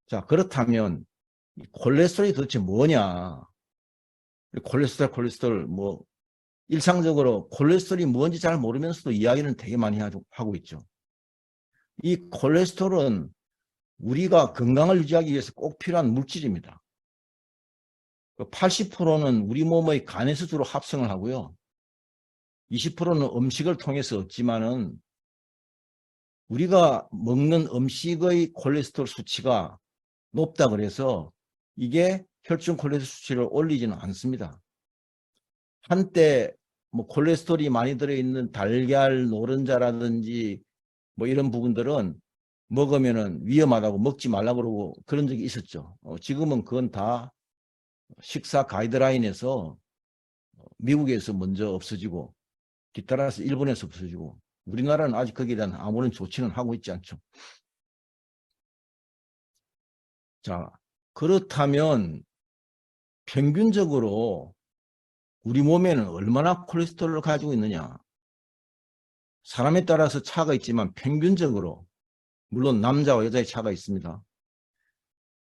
자, 그렇다면 콜레스테롤이 도대체 뭐냐? 콜레스테롤 뭐 일상적으로 콜레스테롤이 뭔지 잘 모르면서도 이야기는 되게 많이 하고 있죠. 이 콜레스테롤은 우리가 건강을 유지하기 위해서 꼭 필요한 물질입니다. 80%는 우리 몸의 간에서 주로 합성을 하고요. 20%는 음식을 통해서 얻지만은 우리가 먹는 음식의 콜레스테롤 수치가 높다 그래서 이게 혈중 콜레스테롤 수치를 올리지는 않습니다. 한때 뭐 콜레스테롤이 많이 들어있는 달걀, 노른자라든지 뭐 이런 부분들은 먹으면은 위험하다고 먹지 말라고 그러고 그런 적이 있었죠. 지금은 그건 다 식사 가이드라인에서 미국에서 먼저 없어지고 뒤따라서 일본에서 없어지고 우리나라는 아직 거기에 대한 아무런 조치는 하고 있지 않죠. 자, 그렇다면 평균적으로 우리 몸에는 얼마나 콜레스테롤을 가지고 있느냐? 사람에 따라서 차가 있지만 평균적으로 물론 남자와 여자의 차가 있습니다.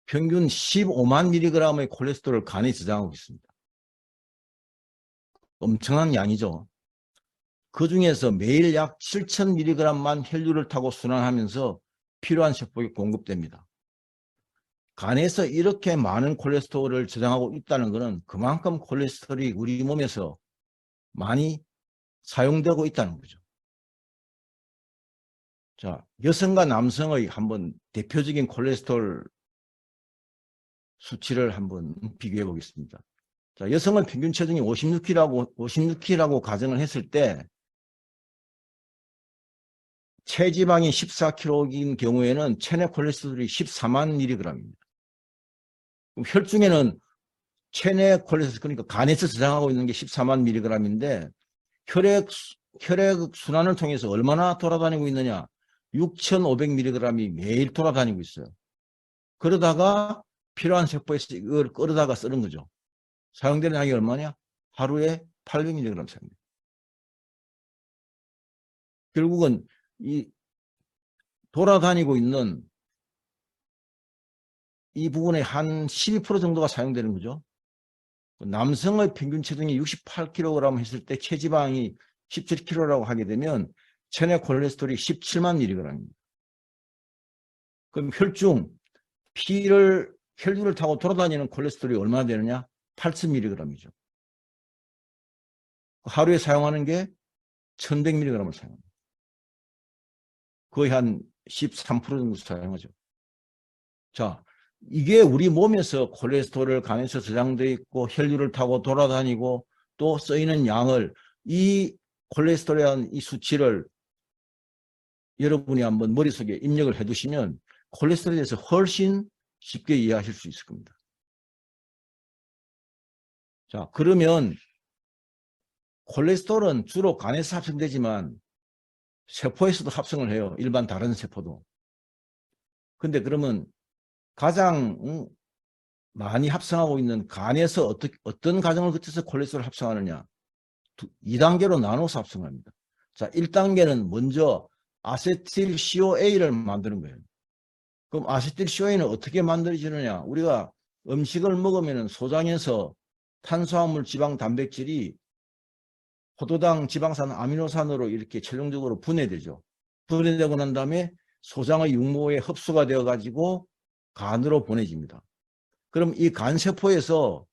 평균 15만 mg의 콜레스테롤을 간에 저장하고 있습니다. 엄청난 양이죠. 그 중에서 매일 약 7,000mg만 혈류를 타고 순환하면서 필요한 세포에 공급됩니다. 간에서 이렇게 많은 콜레스테롤을 저장하고 있다는 것은 그만큼 콜레스테롤이 우리 몸에서 많이 사용되고 있다는 거죠. 자, 여성과 남성의 한번 대표적인 콜레스테롤 수치를 한번 비교해 보겠습니다. 자, 여성은 평균 체중이 56kg라고 가정을 했을 때 체지방이 14kg인 경우에는 체내 콜레스테롤이 14만 mg입니다. 그럼 혈중에는 체내 콜레스테롤, 그러니까 간에서 저장하고 있는 게 14만 mg인데 혈액 순환을 통해서 얼마나 돌아다니고 있느냐? 6,500mg이 매일 돌아다니고 있어요. 그러다가 필요한 세포에서 이걸 끌어다가 쓰는 거죠. 사용되는 양이 얼마냐? 하루에 800mg 사용돼요. 결국은 이 돌아다니고 있는 이 부분의 한 12% 정도가 사용되는 거죠. 남성의 평균 체중이 68kg 했을 때 체지방이 17kg라고 하게 되면 체내 콜레스테롤이 17만 mg입니다. 그럼 혈류를 타고 돌아다니는 콜레스테롤이 얼마나 되느냐? 8,000mg이죠. 하루에 사용하는 게 1,100mg을 사용합니다. 거의 한 13% 정도 사용하죠. 자, 이게 우리 몸에서 콜레스테롤을 간에서 저장되어 있고 혈류를 타고 돌아다니고 또 쓰이는 양을 이 콜레스테롤에 대한 이 수치를 여러분이 한번 머릿속에 입력을 해두시면 콜레스테롤에 대해서 훨씬 쉽게 이해하실 수 있을 겁니다. 자, 그러면 콜레스테롤은 주로 간에서 합성되지만 세포에서도 합성을 해요. 일반 다른 세포도. 근데 그러면 가장 많이 합성하고 있는 간에서 어떤 과정을 거쳐서 콜레스테롤을 합성하느냐? 2단계로 나눠서 합성합니다. 자, 1단계는 먼저 아세틸 CoA를 만드는 거예요. 그럼 아세틸 CoA는 어떻게 만들어지느냐? 우리가 음식을 먹으면 소장에서 탄수화물, 지방, 단백질이 포도당, 지방산, 아미노산으로 이렇게 최종적으로 분해되죠. 분해되고 난 다음에 소장의 육모에 흡수가 되어 가지고 간으로 보내집니다. 그럼 이 간세포에서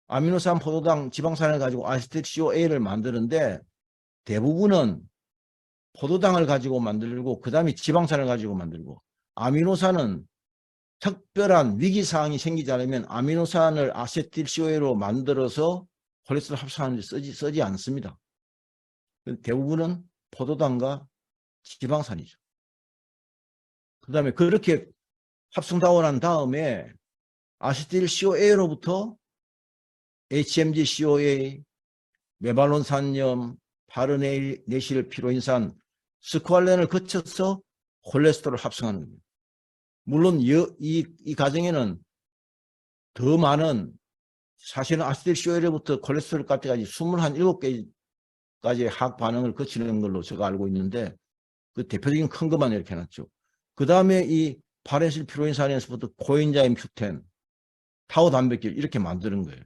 아미노산, 포도당, 지방산을 가지고 아세틸 CoA를 만드는데 대부분은 포도당을 가지고 만들고 그 다음에 지방산을 가지고 만들고 아미노산은 특별한 위기사항이 생기지 않으면 아미노산을 아세틸 CoA로 만들어서 콜레스테롤 합성하는 데 쓰지 않습니다. 대부분은 포도당과 지방산이죠. 그 다음에 그렇게 합성되고 난 다음에 아세틸 CoA로부터 HMG CoA, 메발론산염, 파르네실 피로인산, 스쿠알렌을 거쳐서 콜레스테롤을 합성하는 겁니다. 물론 이 과정에는 더 많은 사실은 아세틸 CoA로부터 콜레스테롤까지 27개까지의 화학 반응을 거치는 걸로 제가 알고 있는데 그 대표적인 큰 것만 이렇게 해놨죠. 그 다음에 이 발엔실 피로인산에서부터 코엔자임 Q10, 타우 단백질 이렇게 만드는 거예요.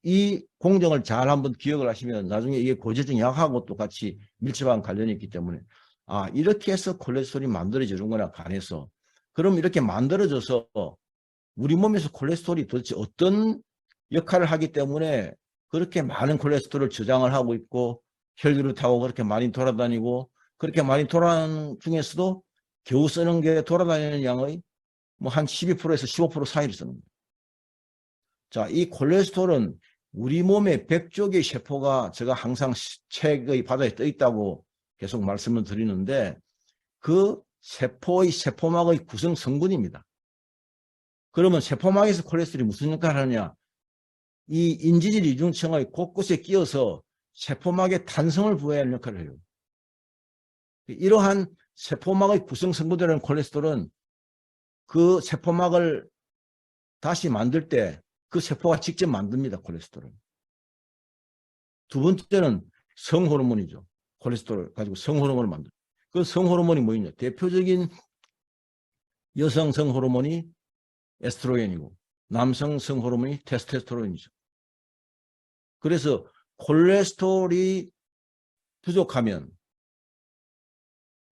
이 공정을 잘 한번 기억을 하시면 나중에 이게 고지혈증 약하고 또 같이 밀접한 관련이 있기 때문에 아 이렇게 해서 콜레스테롤이 만들어지는구나 간에서. 그럼 이렇게 만들어져서 우리 몸에서 콜레스테롤이 도대체 어떤 역할을 하기 때문에 그렇게 많은 콜레스테롤을 저장을 하고 있고 혈류를 타고 그렇게 많이 돌아다니고 그렇게 많이 돌아다니는 중에서도 겨우 쓰는 게 돌아다니는 양의 뭐 한 12%에서 15% 사이를 쓰는 거예요. 자, 이 콜레스테롤은 우리 몸의 100조 개의 세포가 제가 항상 책의 바닥에 떠 있다고 계속 말씀을 드리는데 그 세포의 세포막의 구성 성분입니다. 그러면 세포막에서 콜레스테롤이 무슨 역할을 하느냐? 이 인지질 이중층의 곳곳에 끼어서 세포막의 탄성을 부여하는 역할을 해요. 이러한 세포막의 구성 성분이라는 콜레스테롤은 그 세포막을 다시 만들 때 그 세포가 직접 만듭니다. 콜레스테롤. 두 번째는 성호르몬이죠. 콜레스테롤 가지고 성호르몬을 만들어요. 그 성호르몬이 뭐냐? 대표적인 여성 성호르몬이 에스트로겐이고 남성 성호르몬이 테스토스테론이죠. 그래서 콜레스테롤이 부족하면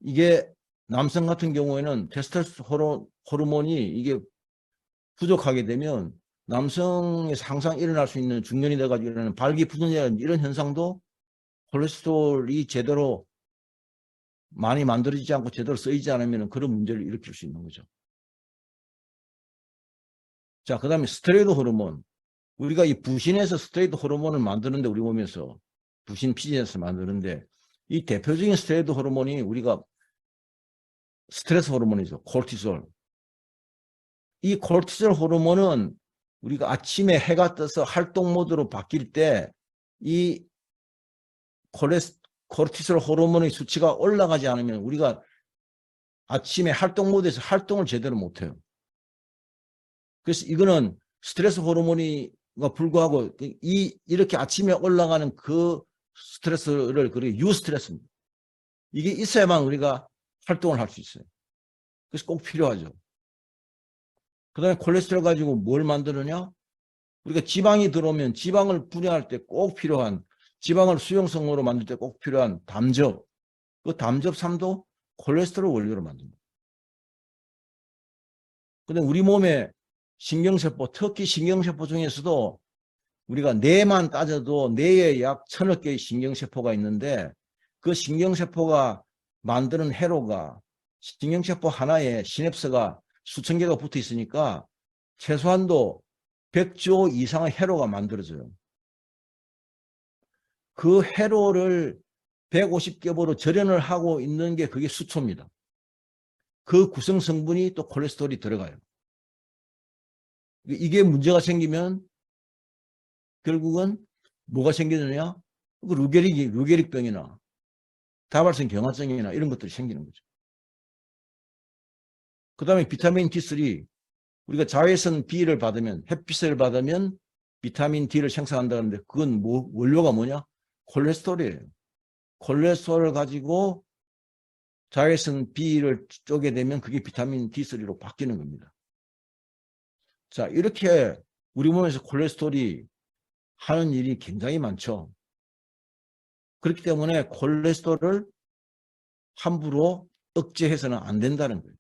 이게 남성 같은 경우에는 테스토스테론 호르몬이 이게 부족하게 되면 남성에서 항상 일어날 수 있는 중년이 돼가지고 일어나는 발기부전이라는 이런 현상도 콜레스테롤이 제대로 많이 만들어지지 않고 제대로 쓰이지 않으면 그런 문제를 일으킬 수 있는 거죠. 자, 그 다음에 스테로이드 호르몬. 우리가 이 부신에서 스테로이드 호르몬을 만드는데 우리 몸에서 부신 피진에서 만드는데 이 대표적인 스테로이드 호르몬이 우리가 스트레스 호르몬이죠. 콜티솔. 이 콜티솔 호르몬은 우리가 아침에 해가 떠서 활동 모드로 바뀔 때 이 콜티솔 호르몬의 수치가 올라가지 않으면 우리가 아침에 활동 모드에서 활동을 제대로 못해요. 그래서 이거는 스트레스 호르몬이가 불구하고 이렇게 아침에 올라가는 그 스트레스를 그리고 유스트레스입니다. 이게 있어야만 우리가 활동을 할 수 있어요. 그래서 꼭 필요하죠. 그 다음에 콜레스테롤 가지고 뭘 만드느냐? 우리가 지방이 들어오면 지방을 분해할 때 꼭 필요한 지방을 수용성으로 만들 때 꼭 필요한 담즙. 그 담즙산도 콜레스테롤 원료로 만듭니다. 근데 우리 몸에 신경세포, 특히 신경세포 중에서도 우리가 뇌만 따져도 뇌에 약 1000억 개의 신경세포가 있는데 그 신경세포가 만드는 회로가 신경세포 하나에 시냅스가 수천 개가 붙어 있으니까 최소한도 100조 이상의 회로가 만들어져요. 그 회로를 150겹으로 절연을 하고 있는 게 그게 수초입니다. 그 구성 성분이 또 콜레스테롤이 들어가요. 이게 문제가 생기면 결국은 뭐가 생기느냐? 루게릭병이나 다발성 경화증이나 이런 것들이 생기는 거죠. 그 다음에 비타민 D3, 우리가 자외선 B를 받으면, 햇빛을 받으면 비타민 D를 생산한다는데 그건 원료가 뭐냐? 콜레스테롤이에요. 콜레스테롤을 가지고 자외선 B를 쪼게 되면 그게 비타민 D3로 바뀌는 겁니다. 자, 이렇게 우리 몸에서 콜레스테롤이 하는 일이 굉장히 많죠. 그렇기 때문에 콜레스테롤을 함부로 억제해서는 안 된다는 거예요.